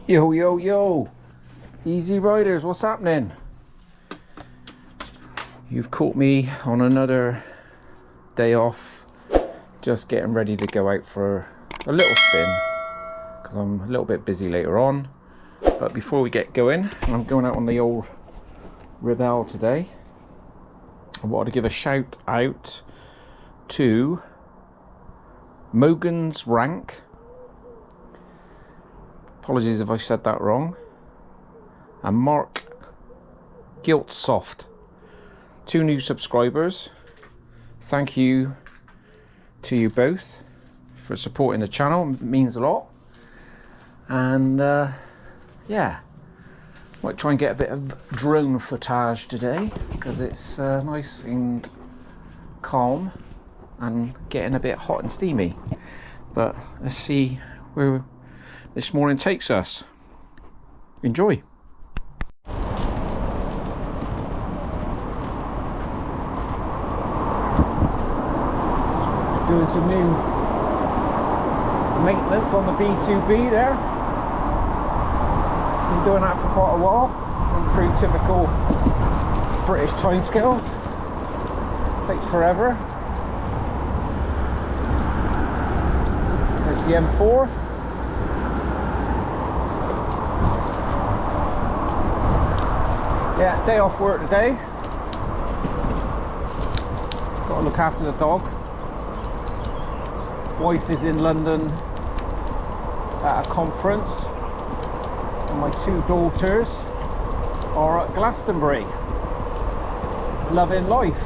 Yo, yo, yo, E-Zee riders, what's happening? You've caught me on another day off, just getting ready to go out for a little spin, because I'm a little bit busy later on. But before we get going, I'm going out on the old Ribble today. I wanted to give a shout out to Mogan's Rank. Apologies if I said that wrong. And Mark Giltsoft. 2 new subscribers. Thank you to you both for supporting the channel. It means a lot. And yeah, might try and get a bit of drone footage today because it's nice and calm and getting a bit hot and steamy. But let's see where this morning takes us. Enjoy. Doing some new maintenance on the B2B there. Been doing that for quite a while, in true typical British timescales. Takes forever. There's the M4. Yeah, day off work today. Got to look after the dog. Wife is in London at a conference, and my 2 daughters are at Glastonbury, loving life.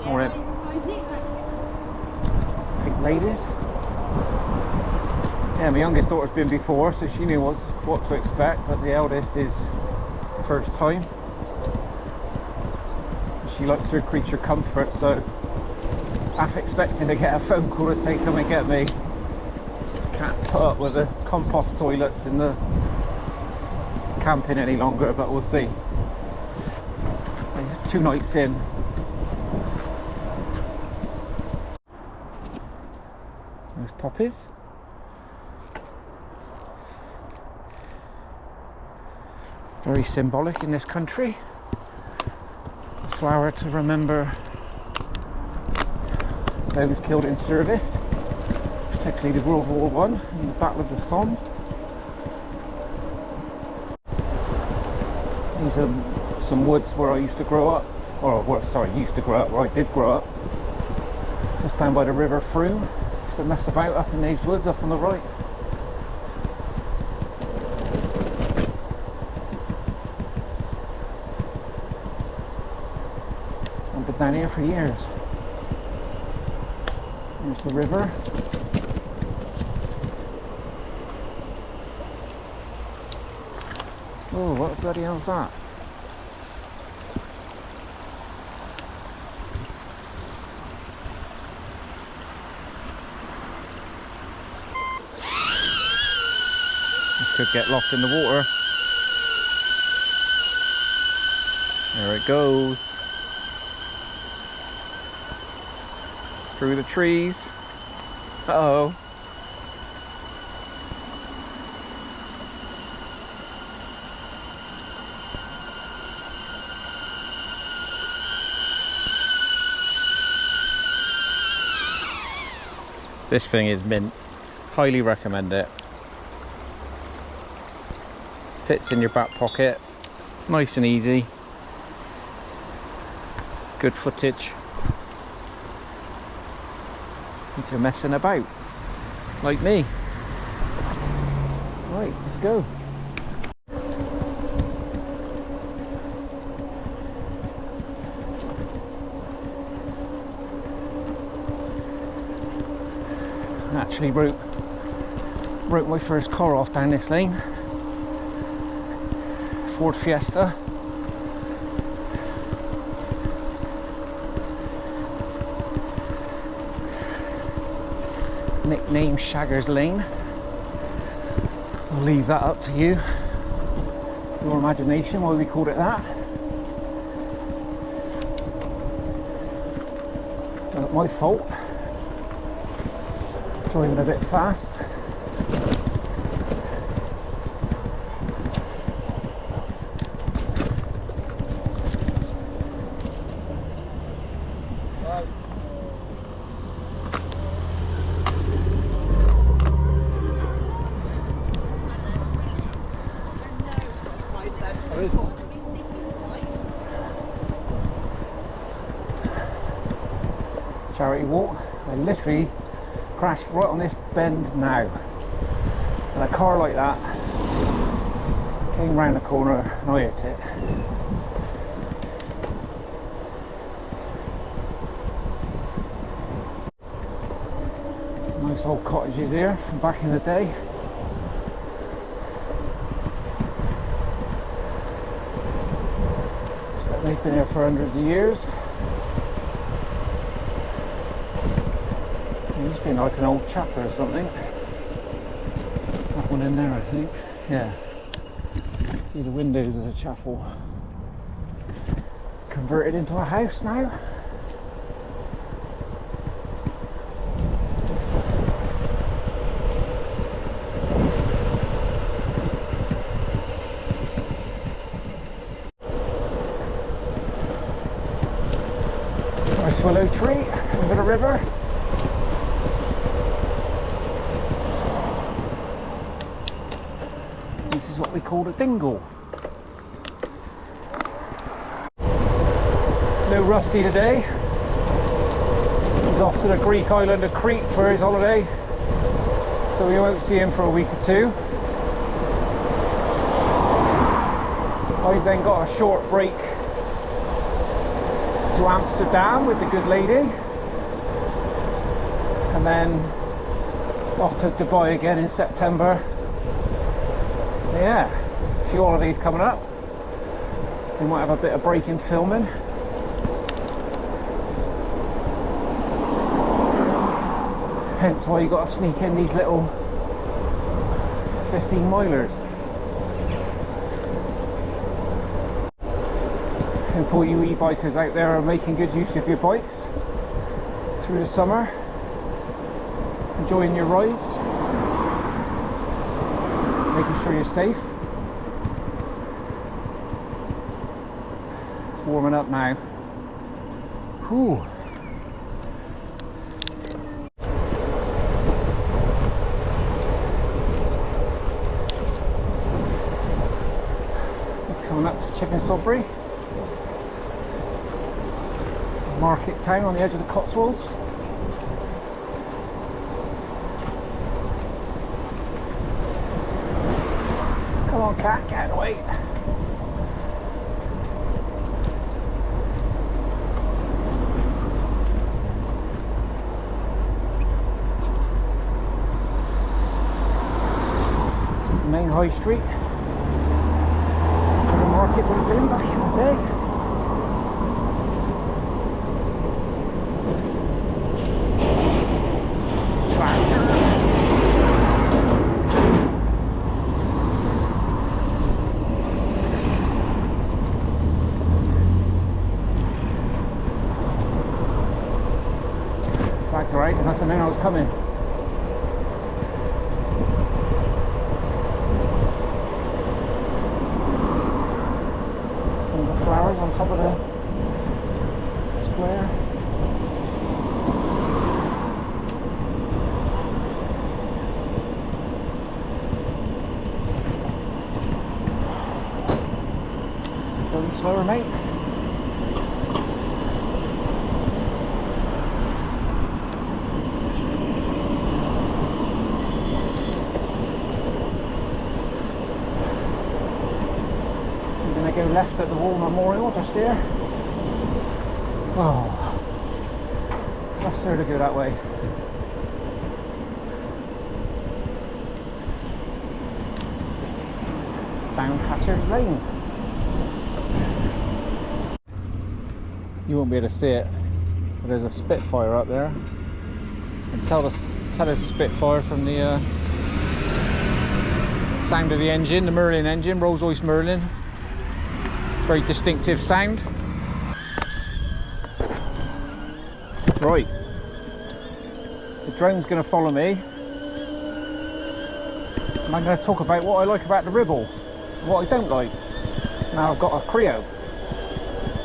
Morning. Pink ladies. Yeah, my youngest daughter's been before, so she knew what to expect, but the eldest is first time. She likes her creature comfort, so half expecting to get a phone call to say come and get me. Can't put up with the compost toilets in the camping any longer, but we'll see. 2 nights in. There's poppies. Very symbolic in this country. A flower to remember those killed in service, particularly the World War I and the Battle of the Somme. These are some woods where I used to grow up, where I did grow up. Just down by the River Froome. Used to mess about up in these woods up on the right. I've been down here for years. There's the river. Oh, what the bloody hell's that? This could get lost in the water. There it goes. Through the trees. Uh-oh. This thing is mint. Highly recommend it. Fits in your back pocket. Nice and easy. Good footage. If you're messing about, like me. Right, let's go. Actually wrote my first car off down this lane. Ford Fiesta. Nickname Shaggers Lane. I'll leave that up to you, your imagination, why we called it that. My fault. Driving a bit fast. Charity walk. I literally crashed right on this bend now, and a car like that came round the corner and I hit it. Nice old cottages here from back in the day. They've been here for hundreds of years. It's been like an old chapel or something. That one in there, I think. Yeah. See the windows of the chapel converted into a house now. Nice willow tree over the river. What we call a dingle. No Rusty today. He's off to the Greek island of Crete for his holiday, so we won't see him for a week or two. I've then got a short break to Amsterdam with the good lady, and then off to Dubai again in September. Yeah, a few holidays coming up. We might have a bit of break in filming. Hence why you got to sneak in these little 15 milers. And for you e-bikers out there are making good use of your bikes through the summer, enjoying your rides, making sure you're safe. It's warming up now. Whew. Just coming up to Chicken Sudbury, market town on the edge of the Cotswolds. Come on, cat, get out of the way. This is the main high street where the market would have been back in the day. That's alright, and that's the name I was coming. And the flowers on top of the square. Going slower, mate. Go left at the War Memorial just here. Oh, that's sure to go that way. Down Hatcher's Lane. You won't be able to see it, but there's a Spitfire up there. And tell us a Spitfire from the sound of the engine, the Merlin engine, Rolls-Royce Merlin. Very distinctive sound. Right, the drone's going to follow me, and I'm going to talk about what I like about the Ribble and what I don't like. Now I've got a Creo,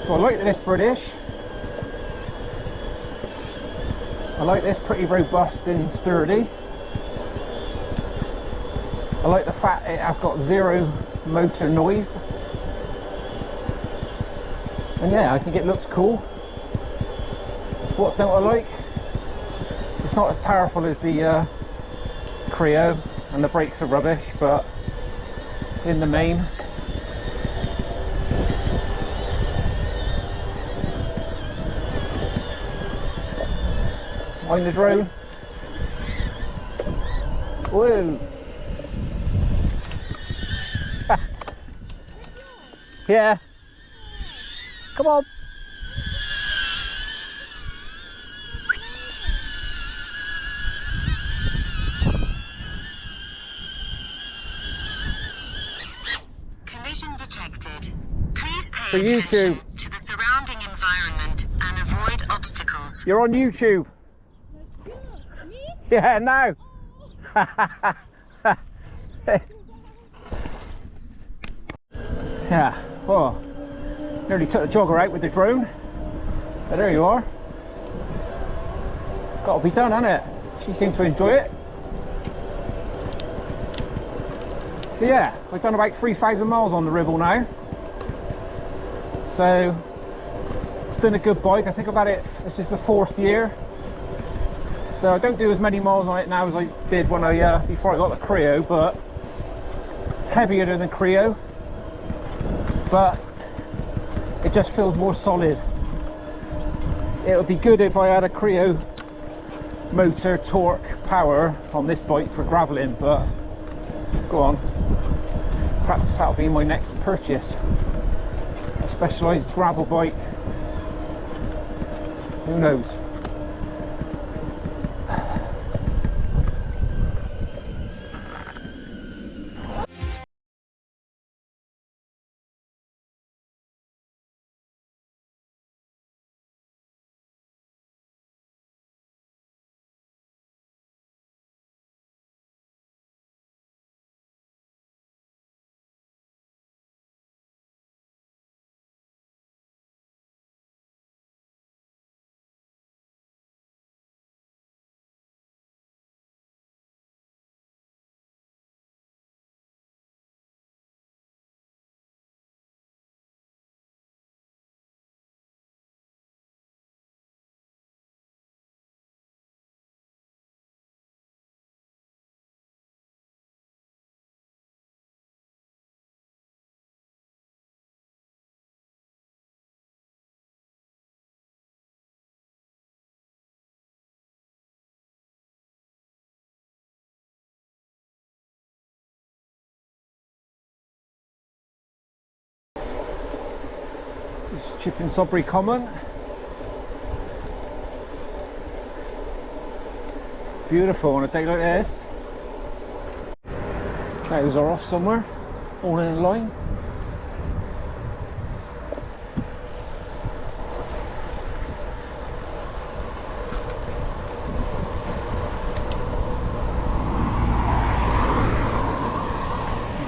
so I like this British. I like this pretty robust and sturdy. I like the fact it has got zero motor noise, and yeah, I think it looks cool. What don't I like? It's not as powerful as the Creo, and the brakes are rubbish, but in the main, mind the drone. Whoa! Yeah. Come on. Collision detected. Please For pay attention YouTube. to the surrounding environment and avoid obstacles. You're on YouTube. Yeah, no. Yeah, well, nearly took the jogger out with the drone. But there you are. Got to be done, hasn't it? She seemed to enjoy it. So yeah, I've done about 3,000 miles on the Ribble now. So it's been a good bike. I think about it, this is the 4th year. So I don't do as many miles on it now as I did when I before I got the Creo, but it's heavier than the Creo, but it just feels more solid. It would be good if I had a Creo motor, torque, power on this bike for gravelling, but go on. Perhaps that'll be my next purchase. A Specialized gravel bike. Who knows? This is Chipping Sodbury Common. Beautiful on a day like this. Cows are off somewhere, all in a line.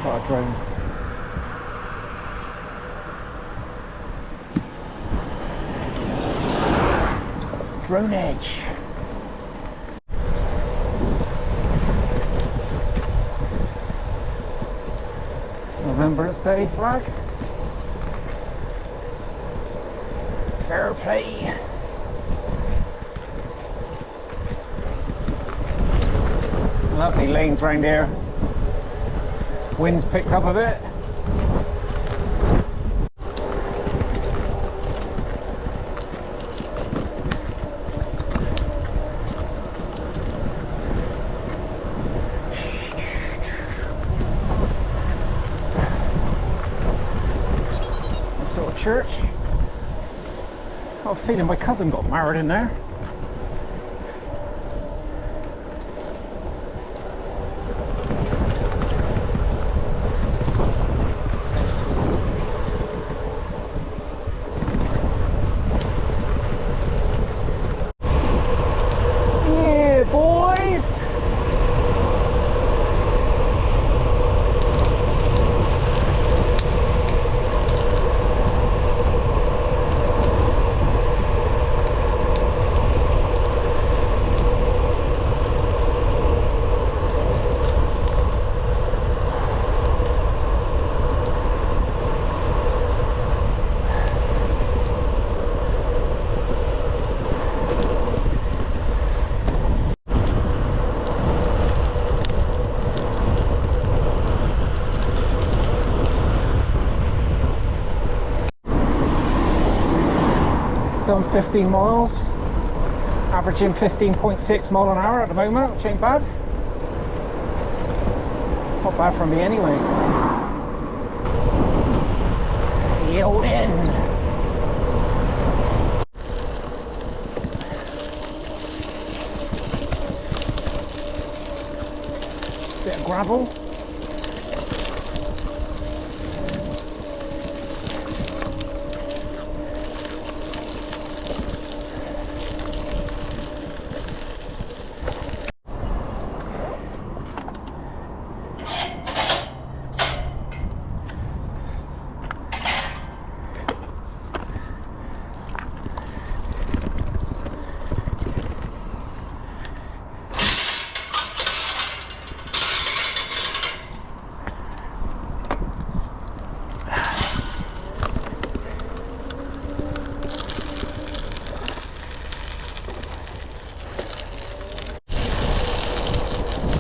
Got a drone. Drone edge. Remembrance Day flag. Fair play. Lovely lanes round here. Wind's picked up a bit. Church. Got a feeling my cousin got married in there. done 15 miles, averaging 15.6 mile an hour at the moment, which ain't bad. Not bad for me anyway. Yield in. Bit of gravel.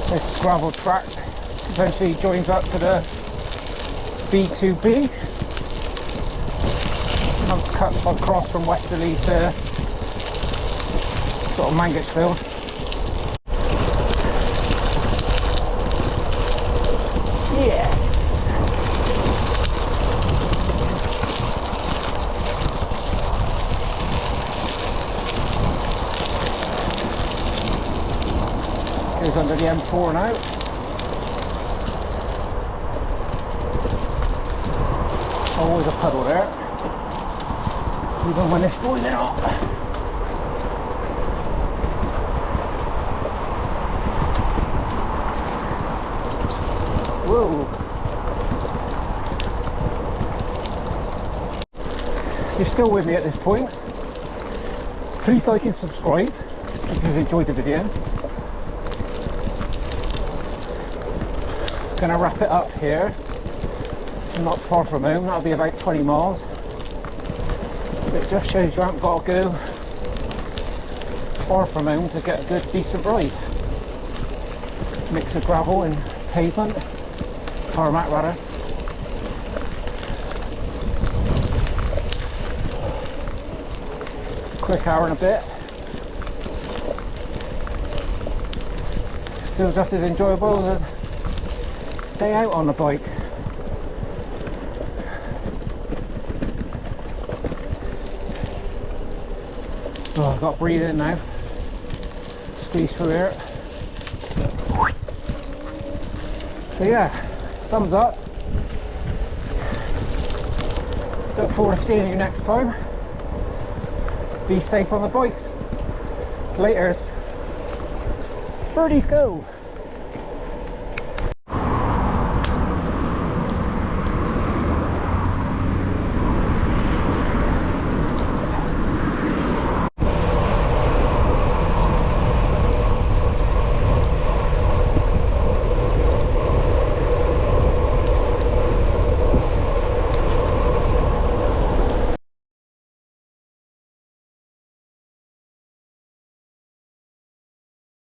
This gravel track eventually joins up to the B2B and cuts across from Westerly to sort of Mangotsfield. Yes! Goes under the M4 now. Always a puddle there, even when it's boiling up. Whoa! If you're still with me at this point, please like and subscribe if you've enjoyed the video. Gonna wrap it up here. It's not far from home, that'll be about 20 miles. It just shows you haven't got to go far from home to get a good decent ride. Mix of gravel and pavement, tarmac rather. Quick hour and a bit. Still just as enjoyable as a day out on the bike. Oh, I've got to breathe in now. Squeeze through here. So yeah, thumbs up. Look forward to seeing you next time. Be safe on the bikes. Laters. Birdies go.